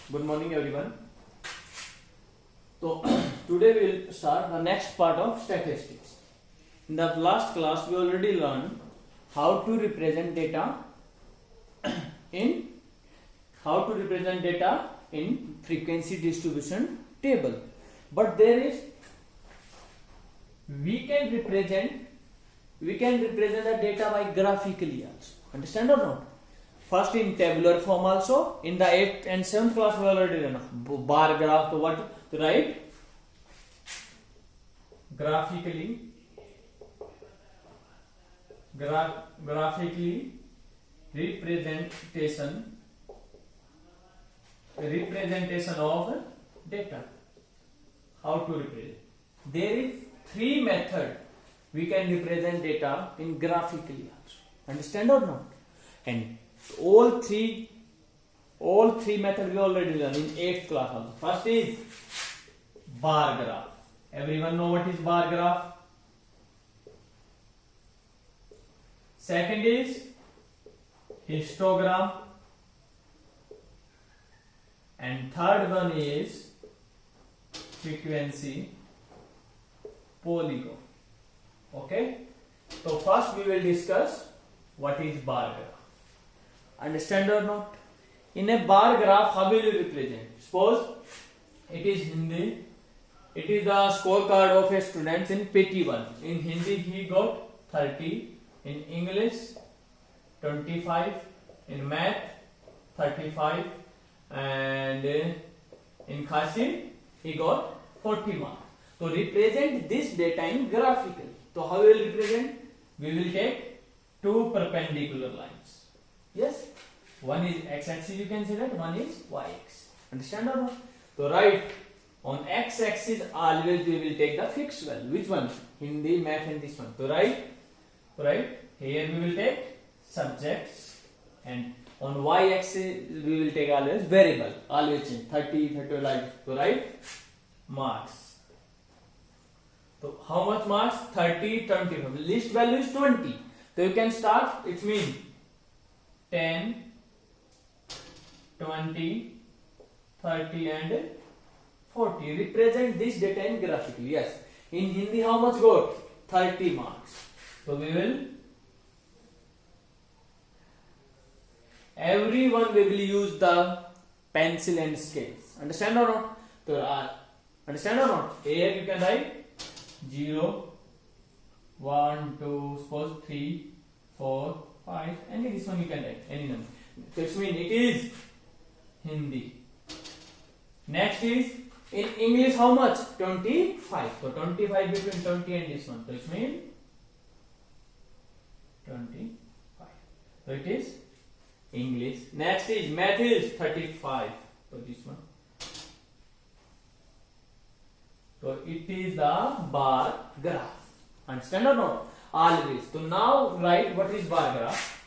Good morning, everyone. So today we will start the next part of statistics. In the last class, we already learned how to represent data in frequency distribution table. But we can represent the data by graphically also. Understand or not? First in tabular form also. In the 8th and 7th class we already learned bar graph. So what to write? Graphically representation of data. How to represent? There is 3 methods we can represent data in graphically also. Understand or not? And all three methods we already learned in 8th class also. First is bar graph. Everyone know what is bar graph? Second is histogram. And third one is frequency polygon. Okay? So first we will discuss what is bar graph. Understand or not? In a bar graph, how will you represent? Suppose it is Hindi. It is the scorecard of a student in PT1. In Hindi he got 30. In English 25. In math 35. And in Khasi he got 40 marks. So represent this data in graphically. So how we will represent? We will take 2 perpendicular lines. Yes? One is x-axis, you can say that, one is y-axis. Understand or not? So right, on x-axis always we will take the fixed value. Which one? Hindi, math and this one. So right, here we will take subjects, and on y-axis we will take always variable, always change, 30, 30 like. So right, marks. So how much marks? 30, 25. List value is 20. So you can start, it means 10, 20, 30 and 40. Represent this data in graphically. Yes. In Hindi how much got? 30 marks. So we will, everyone we will use the pencil and scales. Understand or not? So understand or not? Here you can write 0, 1, 2, suppose 3, 4, 5, and this one you can write any number. So it means it is Hindi. Next is in English how much? 25. So 25 between 20 and this one. So it means 25. So it is English. Next is math is 35. So this one. So it is the bar graph. Understand or not? Always. So now write what is bar graph.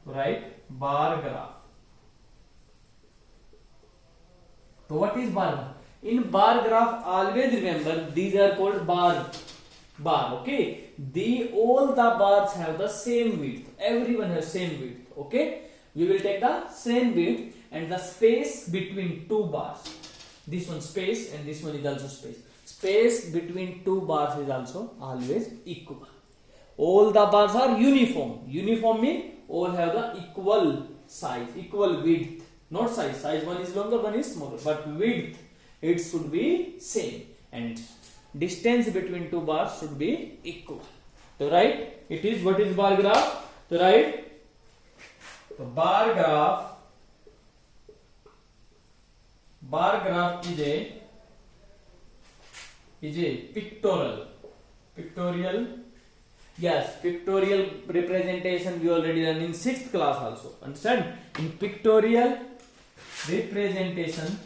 Write bar graph. So what is bar graph? In bar graph, always remember these are called bar. Okay. All the bars have the same width. Everyone has same width. Okay. We will take the same width and the space between 2 bars. This one space and this one is also space. Space between 2 bars is also always equal. All the bars are uniform. Uniform means all have the equal size, equal width. Not size. Size one is longer, one is smaller. But width, it should be same. And distance between 2 bars should be equal. So right, it is what is bar graph. So right, so bar graph is a pictorial. Yes, pictorial representation we already learned in 6th class also. Understand? In pictorial representation.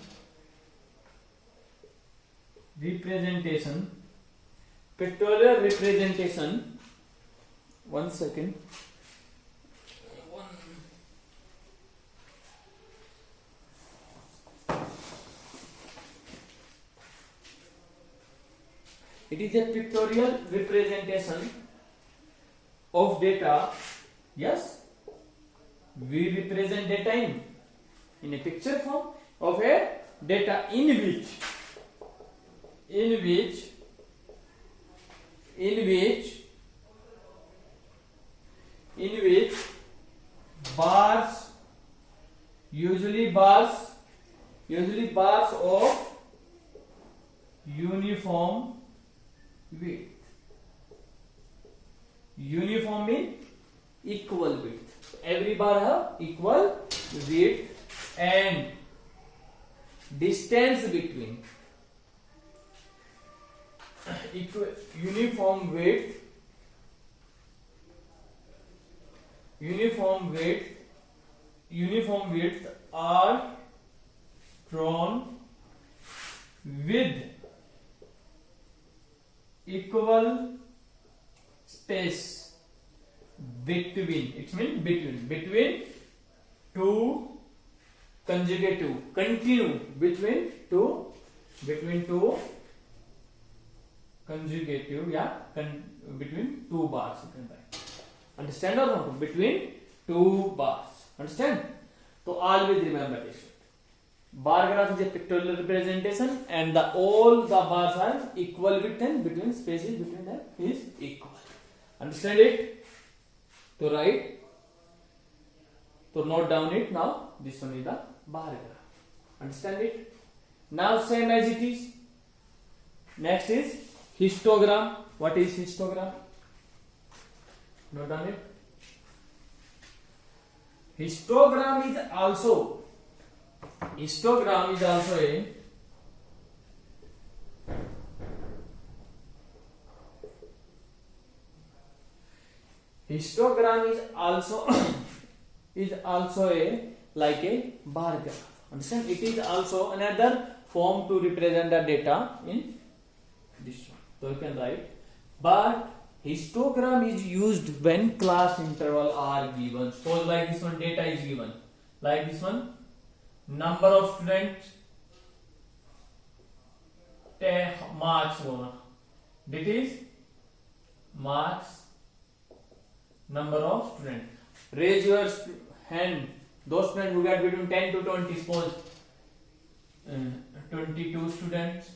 Pictorial representation. 1 second. It is a pictorial representation of data. Yes, we represent data in a picture form. of a data in which bars, usually bars of uniform width. Uniform means equal width. Every bar have equal width and distance between. Uniform width are drawn with equal space between. It means between two consecutive, continue between two consecutive, between two bars you can write. Understand or not? Between two bars. Understand? So always remember this. Bar graph is a pictorial representation and all the bars are equal width and between spaces between them is equal. Understand it? To write. So note down it now. This one is the bar graph. Understand it? Now same as it is. Next is histogram. What is histogram? Note down it. Histogram is also a histogram is also a like a bar graph. Understand? It is also another form to represent the data in this one. So you can write, but histogram is used when class interval are given. Suppose like this one, data is given. Like this one, number of students 10 marks होना. That is marks, number of students. Raise your hand. Those students who get between 10 to 20. Suppose 22 students.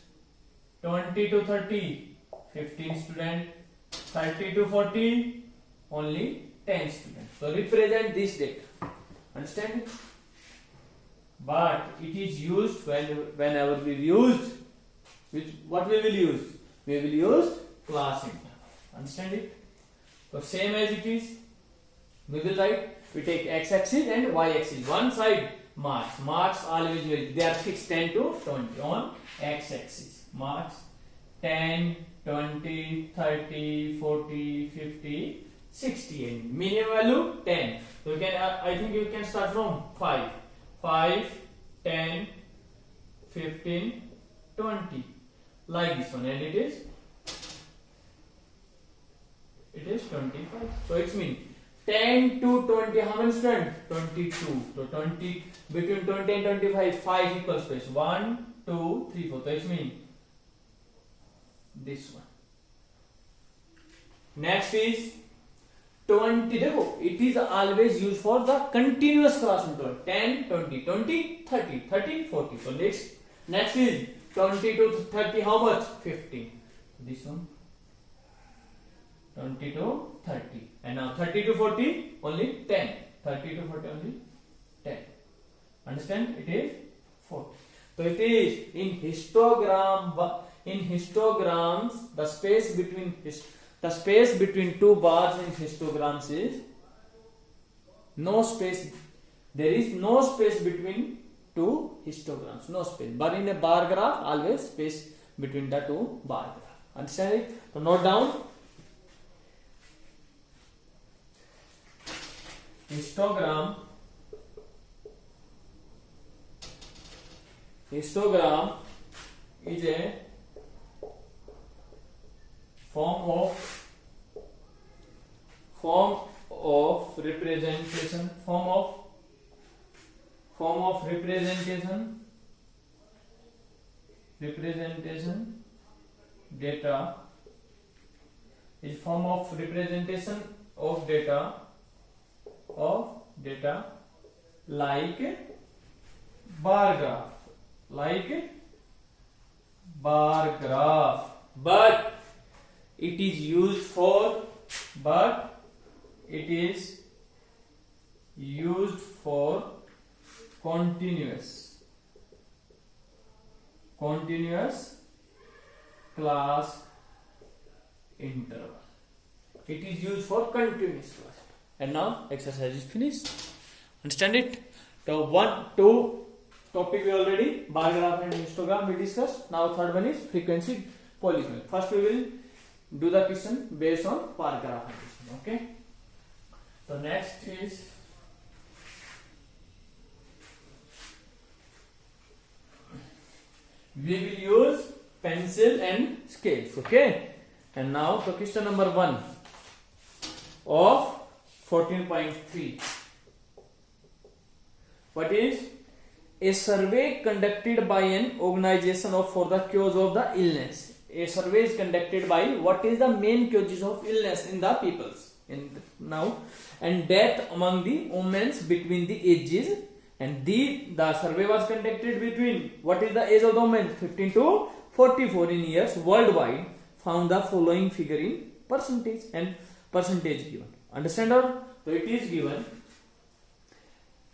20 to 30, 15 students. 30 to 40, only 10 students. So represent this data. Understand? But it is used whenever we used. What we will use? We will use class interval. Understand it? So same as it is. We will write. We take x-axis and y-axis. One side marks. Marks always they are fixed 10 to 20 on x-axis. Marks 10, 20, 30, 40, 50, 60 and minimum value 10. So you can I think you can start from 5, 10, 15, 20 like this one, and it is 25. So it means 10 to 20, how many students? 22. So 20 between 20 and 25, 5 equal space. 1, 2, 3, 4. So it means this one. Next is 20. It is always used for the continuous class interval. 10, 20, 20, 30, 30, 40. So next is 20 to 30. How much? 15. This one. 20 to 30. And now 30 to 40 only 10. 30 to 40 only 10. Understand? It is 40. So it is in histogram. In histograms, the space between two bars in histograms is no space. There is no space between two histograms. No space. But in a bar graph, always space between the two bar graph. Understand it? So note down. Histogram is a form of representation data is form of representation of data like bar graph. like bar graph, but it is used for continuous class interval. It is used for continuous class. And now exercise is finished. Understand it? So 1, 2 topic we already, bar graph and histogram we discussed. Now third one is frequency polynomial. First we will do the question based on bar graph and histogram. Okay. So next is we will use pencil and scales. Okay. And now the question number 1 of 14.3. What is a survey conducted by an organization for the cause of the illness? A survey is conducted by what is the main causes of illness in the peoples now, and death among the women between the ages, and the survey was conducted between what is the age of the women 15 to 44 in years worldwide. Found the following figure in percentage, and percentage given. Understand or? So it is given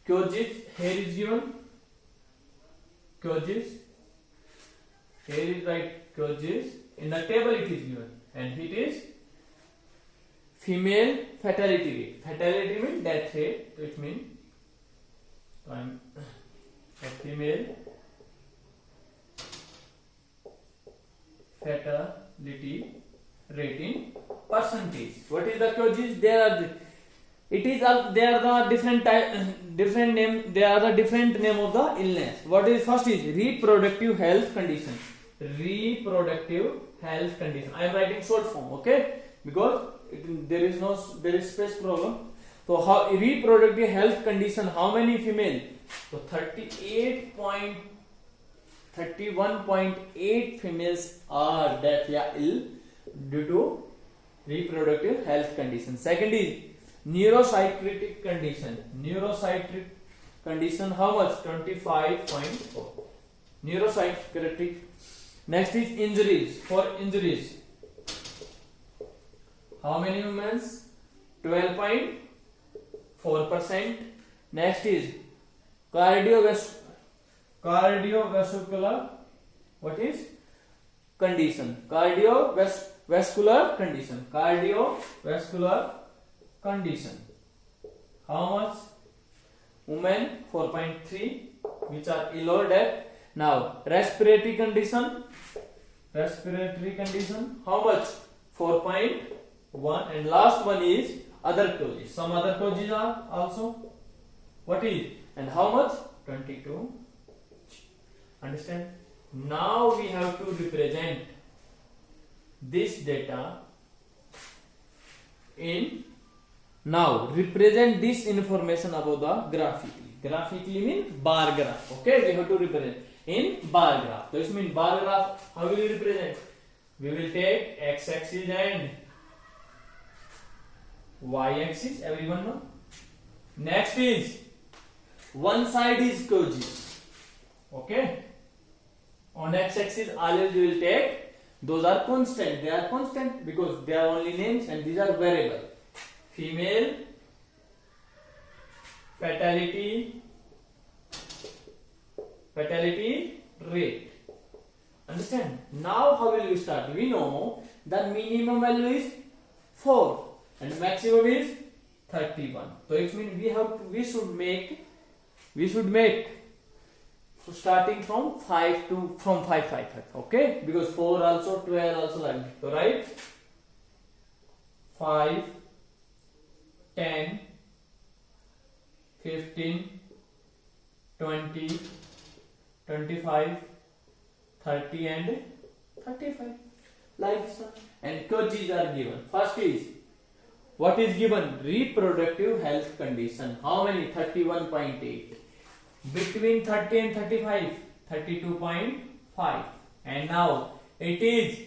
causes, here is given causes, here is right causes, in the table it is given, and it is female fatality rate. Fatality means death rate, so it means a female fatality rate in percentage. What is the causes? There are the different name. They are the different name of the illness. What is first is reproductive health condition. Reproductive health condition. I am writing short form, okay? Because there is space problem. So how reproductive health condition? How many female? So 31.8 females are death ill due to reproductive health condition. Second is neuropsychiatric condition. Neuropsychiatric condition, how much? 25.4. Neuropsychiatric. Next is injuries. For injuries, how many women? 12.4%. Next is cardiovascular. What is condition? Cardiovascular condition. Cardiovascular condition. How much? Women 4.3, which are ill or dead. Now respiratory condition. Respiratory condition. How much? 4.1. And last one is other causes. Some other causes are also. What is? And how much? 22. Understand? Now we have to represent this data in. Now represent this information about the graphically. Graphically means bar graph. Okay, we have to represent in bar graph. This means bar graph. How will we represent? We will take x-axis and y-axis. Everyone know. Next is one side is causes. Okay. On x-axis, always we will take. Those are constant. They are constant because they are only names and these are variable. Female fatality rate. Understand? Now how will we start? We know the minimum value is 4 and maximum is 31. So it means we should make so starting from 555. Okay? Because 4 also, 12 also like that. So right? 5, 10, 15, 20, 25, 30 and 35. Like this one. And causes are given. First is, what is given? Reproductive health condition. How many? 31.8. Between 30 and 35, 32.5. And now it is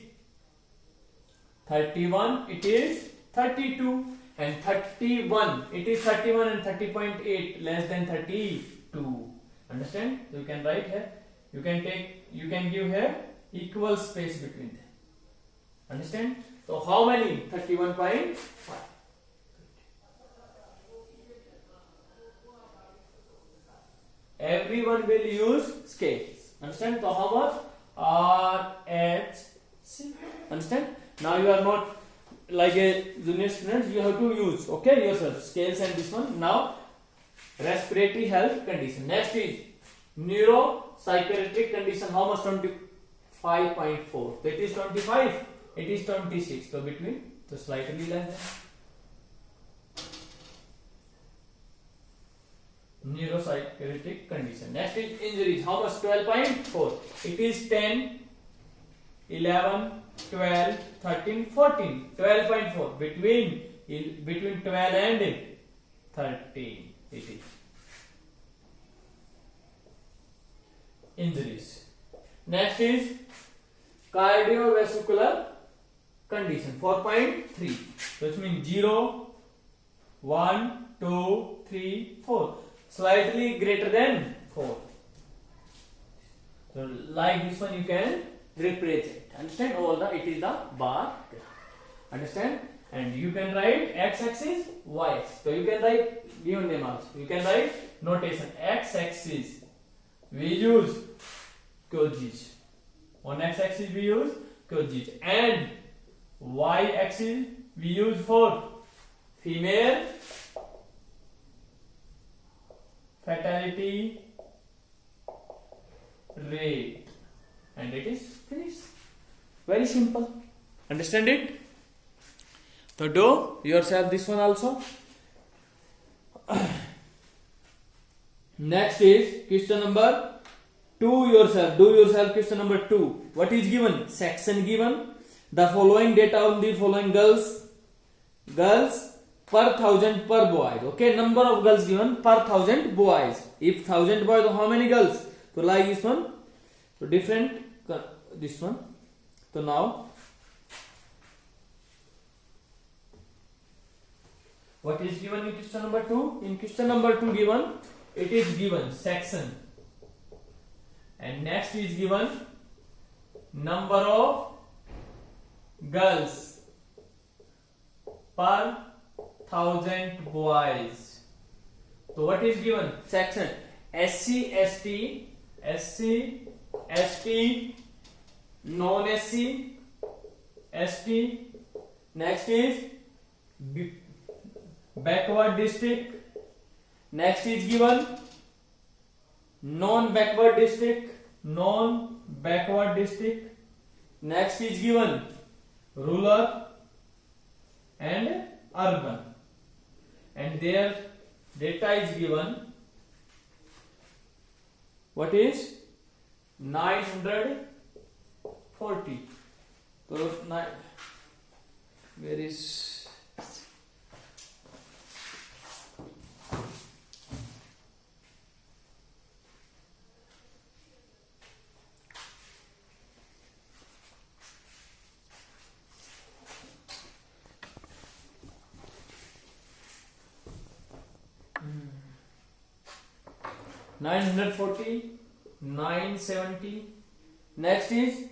31, it is 32. And 31, it is 31 and 30.8 less than 32. Understand? So you can write here You can give here equal space between them. Understand? So how many? 31.5. Everyone will use scales. Understand? So how much? RH. Understand? Now you are not like a junior student. You have to use, okay, yourself scales and this one. Now respiratory health condition. Next is neuropsychiatric condition. How much? 25.4. That is 25. It is 26. So between, so slightly less than. Neuropsychiatric condition. Next is injuries. How much? 12.4. It is 10, 11, 12, 13, 14. 12.4. Between 12 and 13. It is injuries. Next is cardiovascular condition. 4.3. So it means 0, 1, 2, 3, 4. Slightly greater than 4. So like this one you can represent. Understand? It is the bar. Understand? And you can write x-axis, y-axis. So you can write given name also. You can write notation. X-axis we use Kojich. On x-axis we use Kojich. And y-axis we use for female fatality rate. And it is finished. Very simple. Understand it? So do yourself this one also. Next is question number 2 yourself. Do yourself question number 2. What is given? Section given. The following data on the following girls per 1000 per boys. Okay, number of girls given per 1000 boys. If 1000 boys, how many girls? So like this one. So different this one. So now what is given in question number 2? In question number 2 given, it is given section. And next is given number of girls per 1000 boys. So what is given? Section. SC, ST, non-SC, ST. Next is backward district. Next is given non-backward district. Next is given rural and urban. And their data is given. What is 940. So where is 940, 970. Next is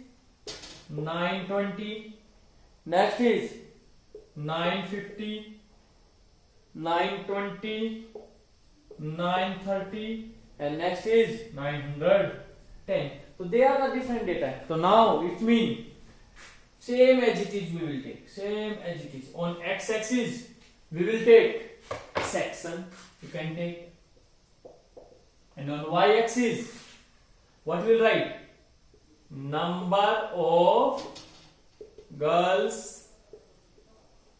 920. Next is 950, 920, 930, and next is 910. So they are the different data. So now it means same as it is we will take. Same as it is. On x-axis we will take section. You can take. And on y-axis, what will write? Number of girls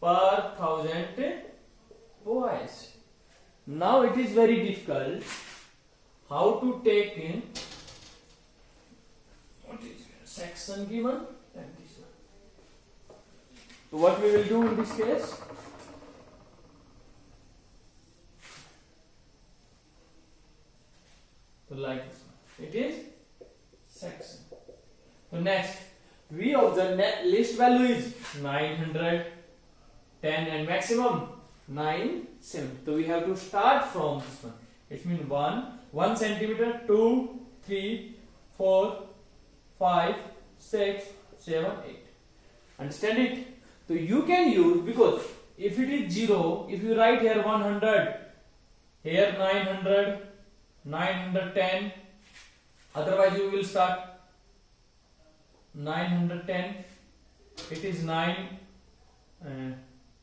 per 1000 boys. Now it is very difficult how to take in what is section given and this one. So what we will do in this case? So like this one. It is section. So next, we observe list value is 910 and maximum 970. So we have to start from this one. It means 1 centimeter, 2, 3, 4, 5, 6, 7, 8. Understand it? So you can use, because if it is 0, if you write here 100, here 900, 910, otherwise you will start 910, it is 9,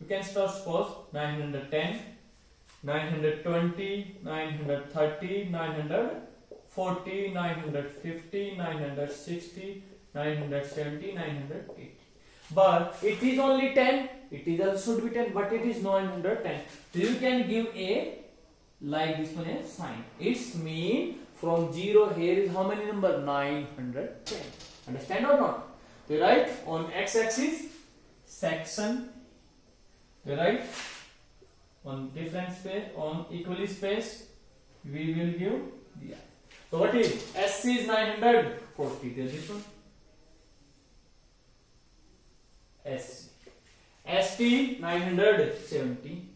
you can start suppose 910, 920, 930, 940, 950, 960, 970, 980. But it is only 10, it is also should be 10, but it is 910. So you can give a like this one a sign. It's mean from 0 here is how many number? 910. Understand or not? We write on x-axis section. We write on different space, on equally space, we will give the. So what is SC is 940. There is this one. SC. ST 970.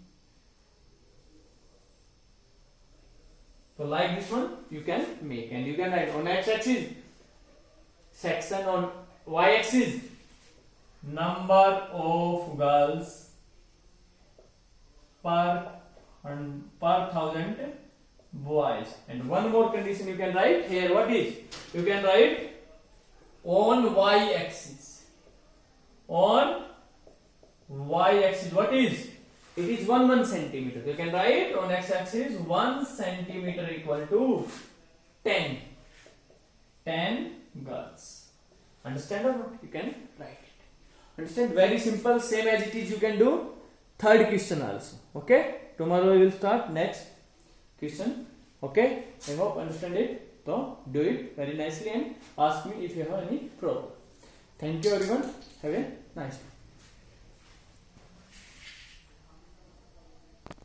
So like this one you can make, and you can write on x-axis section, on y-axis number of girls per 1000 boys, and one more condition you can write here. What is? You can write on y-axis. On y-axis, what is? It is 1 centimeter. You can write on x-axis 1 centimeter equal to 10 girls. Understand or not? You can write it. Understand? Very simple, same as it is you can do third question also. Okay? Tomorrow we will start next question. Okay? I hope understand it. So do it very nicely and ask me if you have any problem. Thank you everyone. Have a nice day.